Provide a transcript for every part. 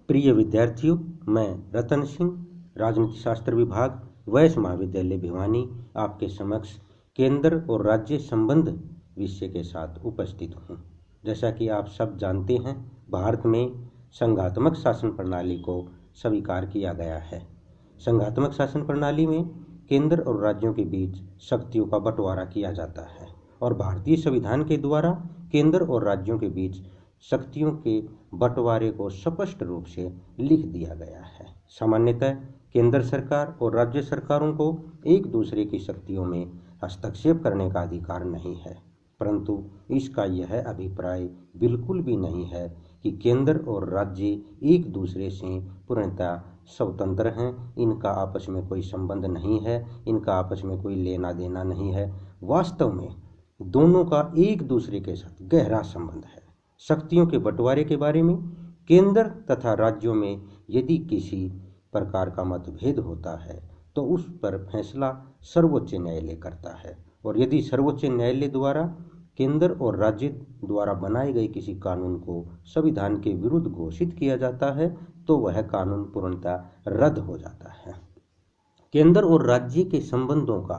प्रिय विद्यार्थियों, मैं रतन सिंह, राजनीति शास्त्र विभाग, वैश्य महाविद्यालय भिवानी आपके समक्ष केंद्र और राज्य संबंध विषय के साथ उपस्थित हूँ। जैसा कि आप सब जानते हैं, भारत में संघात्मक शासन प्रणाली को स्वीकार किया गया है। संघात्मक शासन प्रणाली में केंद्र और राज्यों के बीच शक्तियों का बंटवारा किया जाता है और भारतीय संविधान के द्वारा केंद्र और राज्यों के बीच शक्तियों के बंटवारे को स्पष्ट रूप से लिख दिया गया है। सामान्यतः केंद्र सरकार और राज्य सरकारों को एक दूसरे की शक्तियों में हस्तक्षेप करने का अधिकार नहीं है, परंतु इसका यह अभिप्राय बिल्कुल भी नहीं है कि केंद्र और राज्य एक दूसरे से पूर्णतः स्वतंत्र हैं। इनका आपस में कोई संबंध नहीं है, इनका आपस में कोई लेना देना नहीं है। वास्तव में दोनों का एक दूसरे के साथ गहरा संबंध है। शक्तियों के बंटवारे के बारे में केंद्र तथा राज्यों में यदि किसी प्रकार का मतभेद होता है तो उस पर फैसला सर्वोच्च न्यायालय करता है, और यदि सर्वोच्च न्यायालय द्वारा केंद्र और राज्य द्वारा बनाए गए किसी कानून को संविधान के विरुद्ध घोषित किया जाता है तो वह कानून पूर्णतः रद्द हो जाता है। केंद्र और राज्य के संबंधों का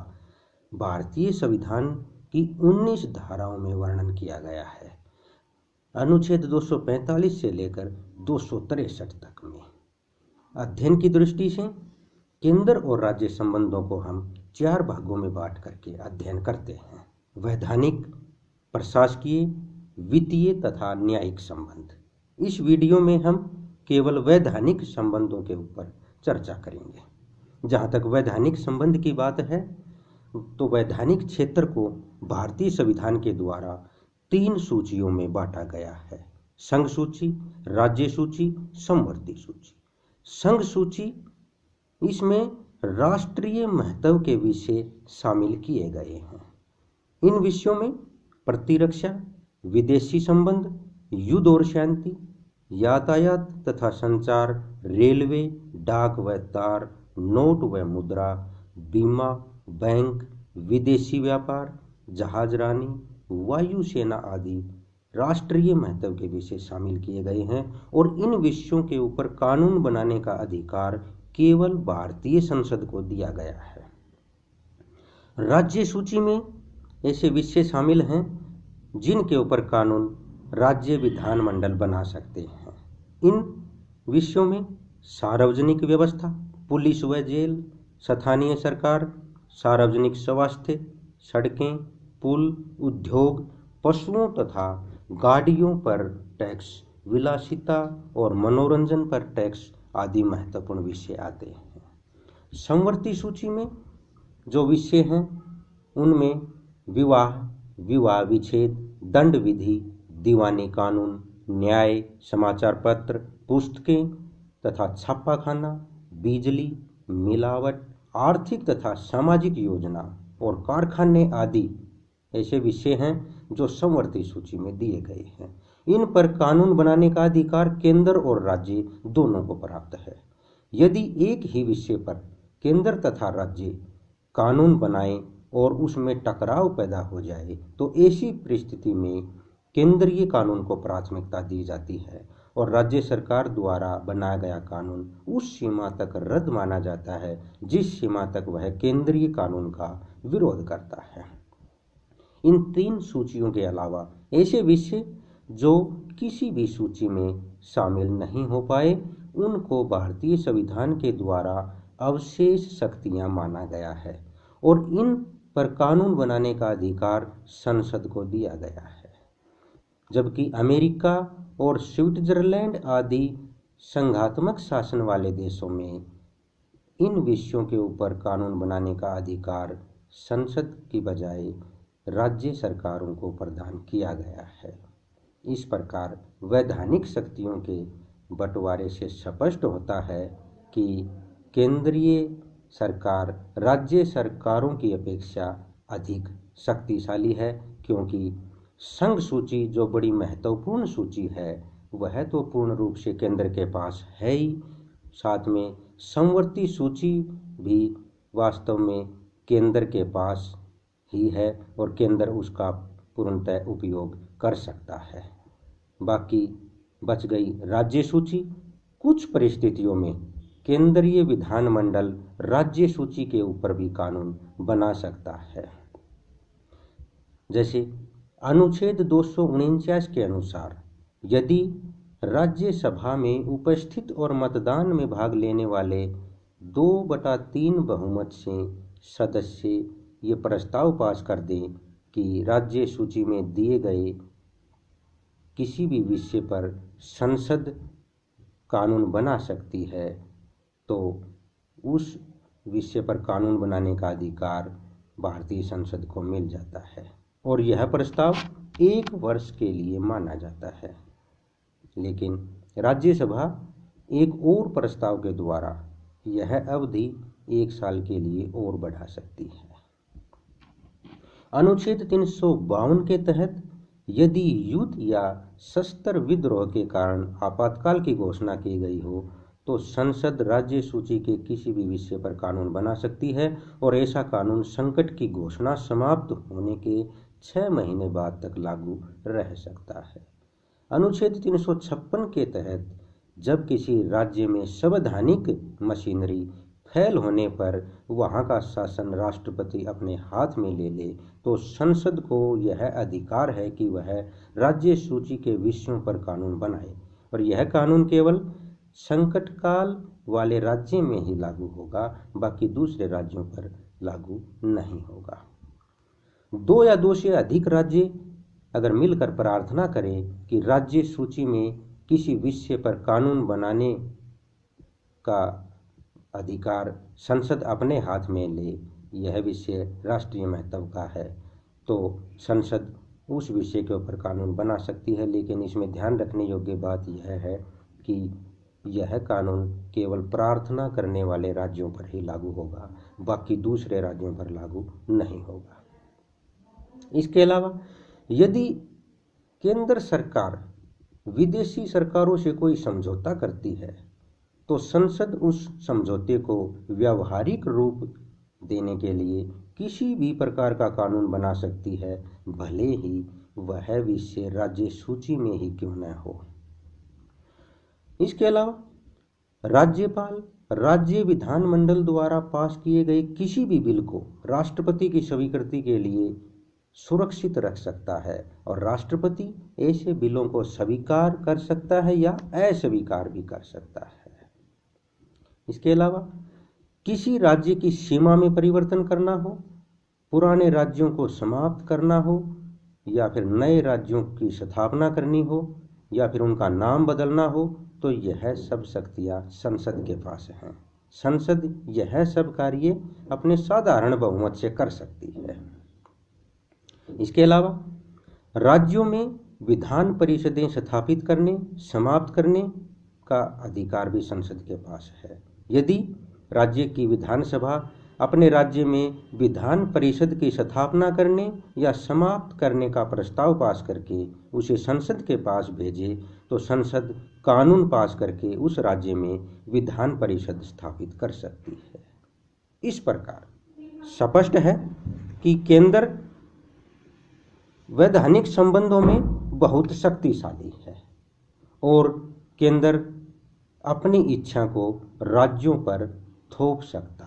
भारतीय संविधान की 19 धाराओं में वर्णन किया गया है। अनुच्छेद 245 से लेकर 263 तक में। अध्ययन की दृष्टि से केंद्र और राज्य संबंधों को हम 4 भागों में बांट करके अध्ययन करते हैं: वैधानिक, प्रशासकीय, वित्तीय तथा न्यायिक संबंध। इस वीडियो में हम केवल वैधानिक संबंधों के ऊपर चर्चा करेंगे। जहाँ तक वैधानिक संबंध की बात है तो वैधानिक क्षेत्र को भारतीय संविधान के द्वारा 3 सूचियों में बांटा गया है: संघ सूची, राज्य सूची, समवर्ती सूची। संघ सूची, इसमें राष्ट्रीय महत्व के विषय शामिल किए गए हैं। इन विषयों में प्रतिरक्षा, विदेशी संबंध, युद्ध और शांति, यातायात तथा संचार, रेलवे, डाक व तार, नोट व मुद्रा, बीमा, बैंक, विदेशी व्यापार, जहाजरानी, वायुसेना आदि राष्ट्रीय महत्व के विषय शामिल किए गए हैं, और इन विषयों के ऊपर कानून बनाने का अधिकार केवल भारतीय संसद को दिया गया है। राज्य सूची में ऐसे विषय शामिल हैं जिनके ऊपर कानून राज्य विधानमंडल बना सकते हैं। इन विषयों में सार्वजनिक व्यवस्था, पुलिस व जेल, स्थानीय सरकार, सार्वजनिक स्वास्थ्य, सड़कें, पुल, उद्योग, पशुओं तथा गाड़ियों पर टैक्स, विलासिता और मनोरंजन पर टैक्स आदि महत्वपूर्ण विषय आते हैं। समवर्ती सूची में जो विषय हैं उनमें विवाह, विवाह विच्छेद, दंड विधि, दीवानी कानून, न्याय, समाचार पत्र, पुस्तकें तथा छापाखाना, बिजली, मिलावट, आर्थिक तथा सामाजिक योजना और कारखाने आदि ऐसे विषय हैं जो समवर्ती सूची में दिए गए हैं। इन पर कानून बनाने का अधिकार केंद्र और राज्य दोनों को प्राप्त है। यदि एक ही विषय पर केंद्र तथा राज्य कानून बनाए और उसमें टकराव पैदा हो जाए तो ऐसी परिस्थिति में केंद्रीय कानून को प्राथमिकता दी जाती है और राज्य सरकार द्वारा बनाया गया कानून उस सीमा तक रद्द माना जाता है जिस सीमा तक वह केंद्रीय कानून का विरोध करता है। इन 3 सूचियों के अलावा ऐसे विषय जो किसी भी सूची में शामिल नहीं हो पाए उनको भारतीय संविधान के द्वारा अवशेष शक्तियां माना गया है और इन पर कानून बनाने का अधिकार संसद को दिया गया है। जबकि अमेरिका और स्विट्जरलैंड आदि संघात्मक शासन वाले देशों में इन विषयों के ऊपर कानून बनाने का अधिकार संसद की बजाय राज्य सरकारों को प्रदान किया गया है। इस प्रकार वैधानिक शक्तियों के बंटवारे से स्पष्ट होता है कि केंद्रीय सरकार राज्य सरकारों की अपेक्षा अधिक शक्तिशाली है, क्योंकि संघ सूची जो बड़ी महत्वपूर्ण सूची है वह तो पूर्ण रूप से केंद्र के पास है ही, साथ में समवर्ती सूची भी वास्तव में केंद्र के पास ही है और केंद्र उसका पूर्णतः उपयोग कर सकता है। बाकी बच गई राज्य सूची, कुछ परिस्थितियों में केंद्रीय विधानमंडल राज्य सूची के ऊपर भी कानून बना सकता है। जैसे अनुच्छेद 249 के अनुसार यदि राज्यसभा में उपस्थित और मतदान में भाग लेने वाले 2/3 बहुमत से सदस्य ये प्रस्ताव पास कर दें कि राज्य सूची में दिए गए किसी भी विषय पर संसद कानून बना सकती है, तो उस विषय पर कानून बनाने का अधिकार भारतीय संसद को मिल जाता है और यह प्रस्ताव 1 वर्ष के लिए माना जाता है। लेकिन राज्यसभा एक और प्रस्ताव के द्वारा यह अवधि 1 साल के लिए और बढ़ा सकती है। अनुच्छेद 352 के तहत यदि युद्ध या सशस्त्र विद्रोह के कारण आपातकाल की घोषणा की गई हो तो संसद राज्य सूची के किसी भी विषय पर कानून बना सकती है और ऐसा कानून संकट की घोषणा समाप्त होने के 6 महीने बाद तक लागू रह सकता है। अनुच्छेद 356 के तहत जब किसी राज्य में संवैधानिक मशीनरी फेल होने पर वहां का शासन राष्ट्रपति अपने हाथ में ले ले तो संसद को यह अधिकार है कि वह राज्य सूची के विषयों पर कानून बनाए और यह कानून केवल संकट काल वाले राज्य में ही लागू होगा, बाकी दूसरे राज्यों पर लागू नहीं होगा। 2 या 2 से अधिक राज्य अगर मिलकर प्रार्थना करें कि राज्य सूची में किसी विषय पर कानून बनाने का अधिकार संसद अपने हाथ में ले, यह विषय राष्ट्रीय महत्व का है, तो संसद उस विषय के ऊपर कानून बना सकती है। लेकिन इसमें ध्यान रखने योग्य बात यह है कि यह कानून केवल प्रार्थना करने वाले राज्यों पर ही लागू होगा, बाकी दूसरे राज्यों पर लागू नहीं होगा। इसके अलावा यदि केंद्र सरकार विदेशी सरकारों से कोई समझौता करती है तो संसद उस समझौते को व्यावहारिक रूप देने के लिए किसी भी प्रकार का कानून बना सकती है, भले ही वह विषय राज्य सूची में ही क्यों न हो। इसके अलावा राज्यपाल राज्य विधानमंडल द्वारा पास किए गए किसी भी बिल को राष्ट्रपति की स्वीकृति के लिए सुरक्षित रख सकता है और राष्ट्रपति ऐसे बिलों को स्वीकार कर सकता है या अस्वीकार भी कर सकता है। इसके अलावा किसी राज्य की सीमा में परिवर्तन करना हो, पुराने राज्यों को समाप्त करना हो या फिर नए राज्यों की स्थापना करनी हो या फिर उनका नाम बदलना हो, तो यह सब शक्तियां संसद के पास हैं। संसद यह सब कार्य अपने साधारण बहुमत से कर सकती है। इसके अलावा राज्यों में विधान परिषदें स्थापित करने, समाप्त करने का अधिकार भी संसद के पास है। यदि राज्य की विधानसभा अपने राज्य में विधान परिषद की स्थापना करने या समाप्त करने का प्रस्ताव पास करके उसे संसद के पास भेजे तो संसद कानून पास करके उस राज्य में विधान परिषद स्थापित कर सकती है। इस प्रकार स्पष्ट है कि केंद्र वैधानिक संबंधों में बहुत शक्तिशाली है और केंद्र अपनी इच्छा को राज्यों पर थोप सकता है।